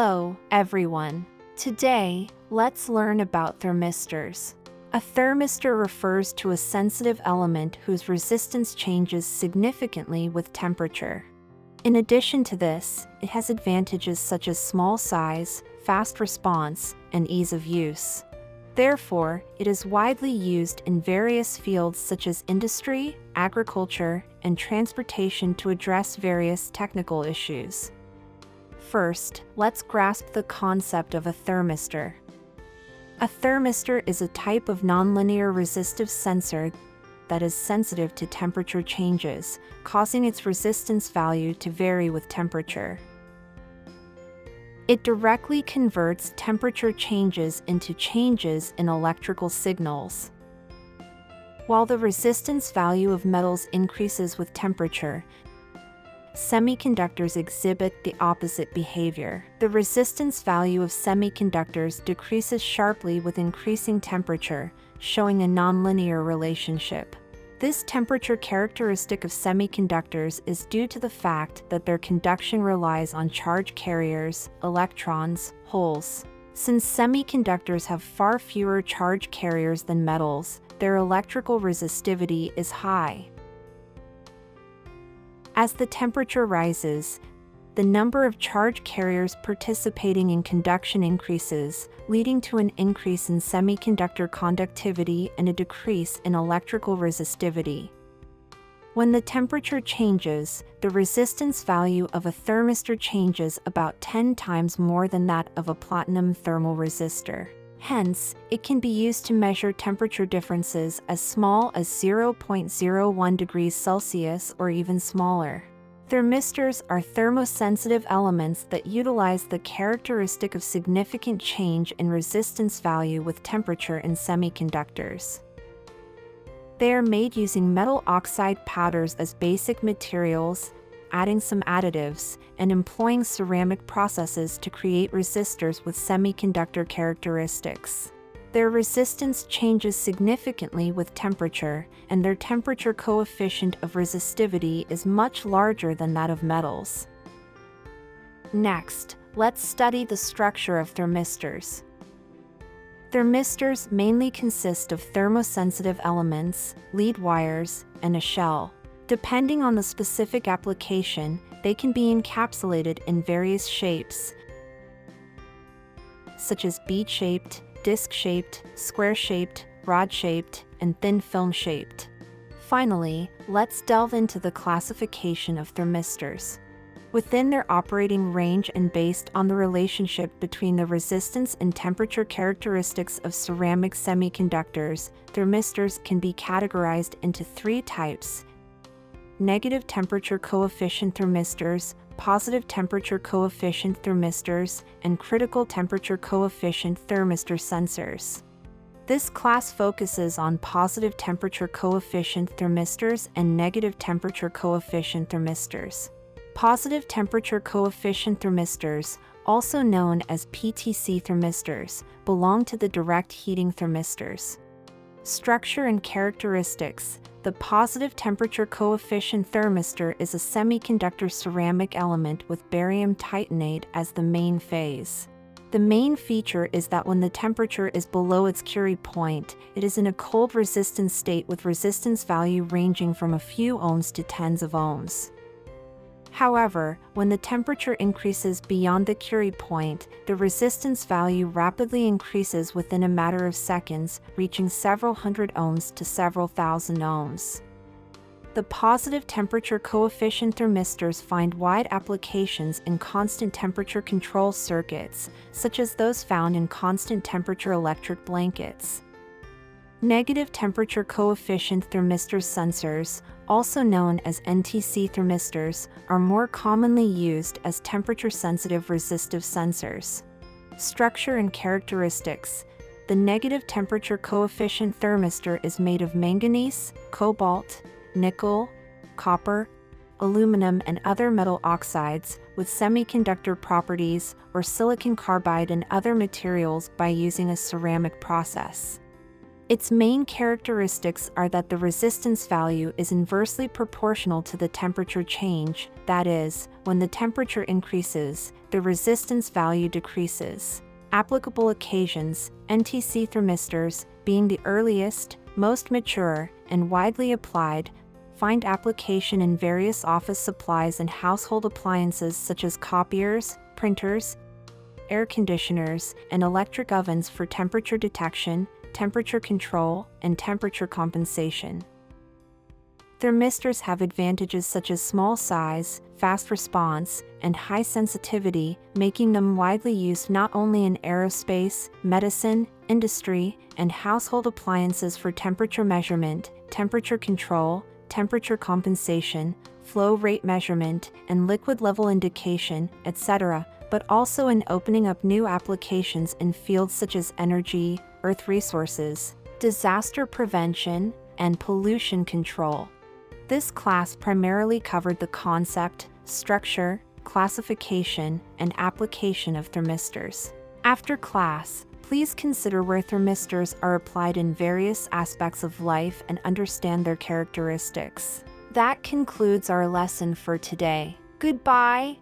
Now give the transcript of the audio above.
Hello, everyone. Today, let's learn about thermistors. A thermistor refers to a sensitive element whose resistance changes significantly with temperature. In addition to this, it has advantages such as small size, fast response, and ease of use. Therefore, it is widely used in various fields such as industry, agriculture, and transportation to address various technical issues. First, let's grasp the concept of a thermistor. A thermistor is a type of nonlinear resistive sensor that is sensitive to temperature changes, causing its resistance value to vary with temperature. It directly converts temperature changes into changes in electrical signals. While the resistance value of metals increases with temperature, semiconductors exhibit the opposite behavior. The resistance value of semiconductors decreases sharply with increasing temperature, showing a nonlinear relationship. This temperature characteristic of semiconductors is due to the fact that their conduction relies on charge carriers, electrons, holes. Since semiconductors have far fewer charge carriers than metals, their electrical resistivity is high. As the temperature rises, the number of charge carriers participating in conduction increases, leading to an increase in semiconductor conductivity and a decrease in electrical resistivity. When the temperature changes, the resistance value of a thermistor changes about 10 times more than that of a platinum thermal resistor. Hence, it can be used to measure temperature differences as small as 0.01 degrees Celsius or even smaller. Thermistors are thermosensitive elements that utilize the characteristic of significant change in resistance value with temperature in semiconductors. They are made using metal oxide powders as basic materials, adding some additives, and employing ceramic processes to create resistors with semiconductor characteristics. Their resistance changes significantly with temperature, and their temperature coefficient of resistivity is much larger than that of metals. Next, let's study the structure of thermistors. Thermistors mainly consist of thermosensitive elements, lead wires, and a shell. Depending on the specific application, they can be encapsulated in various shapes, such as bead-shaped, disc-shaped, square-shaped, rod-shaped, and thin film-shaped. Finally, let's delve into the classification of thermistors. Within their operating range and based on the relationship between the resistance and temperature characteristics of ceramic semiconductors, thermistors can be categorized into three types: negative temperature coefficient thermistors, positive temperature coefficient thermistors, and critical temperature coefficient thermistor sensors. This class focuses on positive temperature coefficient thermistors and negative temperature coefficient thermistors. Positive temperature coefficient thermistors, also known as PTC thermistors, belong to the direct heating thermistors. Structure and characteristics. The positive temperature coefficient thermistor is a semiconductor ceramic element with barium titanate as the main phase. The main feature is that when the temperature is below its Curie point, it is in a cold resistance state with resistance value ranging from a few ohms to tens of ohms. However, when the temperature increases beyond the Curie point, the resistance value rapidly increases within a matter of seconds, reaching several hundred ohms to several thousand ohms. The positive temperature coefficient thermistors find wide applications in constant temperature control circuits, such as those found in constant temperature electric blankets. Negative temperature coefficient thermistor sensors, also known as NTC thermistors, are more commonly used as temperature-sensitive resistive sensors. Structure and characteristics. The negative temperature coefficient thermistor is made of manganese, cobalt, nickel, copper, aluminum, and other metal oxides, with semiconductor properties, or silicon carbide and other materials by using a ceramic process. Its main characteristics are that the resistance value is inversely proportional to the temperature change, that is, when the temperature increases, the resistance value decreases. Applicable occasions: NTC thermistors, being the earliest, most mature, and widely applied, find application in various office supplies and household appliances such as copiers, printers, air conditioners, and electric ovens for temperature detection, temperature control, and temperature compensation. Thermistors have advantages such as small size, fast response, and high sensitivity, making them widely used not only in aerospace, medicine, industry, and household appliances for temperature measurement, temperature control, temperature compensation, flow rate measurement, and liquid level indication, etc., but also in opening up new applications in fields such as energy, earth resources, disaster prevention, and pollution control. This class primarily covered the concept, structure, classification, and application of thermistors. After class, please consider where thermistors are applied in various aspects of life and understand their characteristics. That concludes our lesson for today. Goodbye.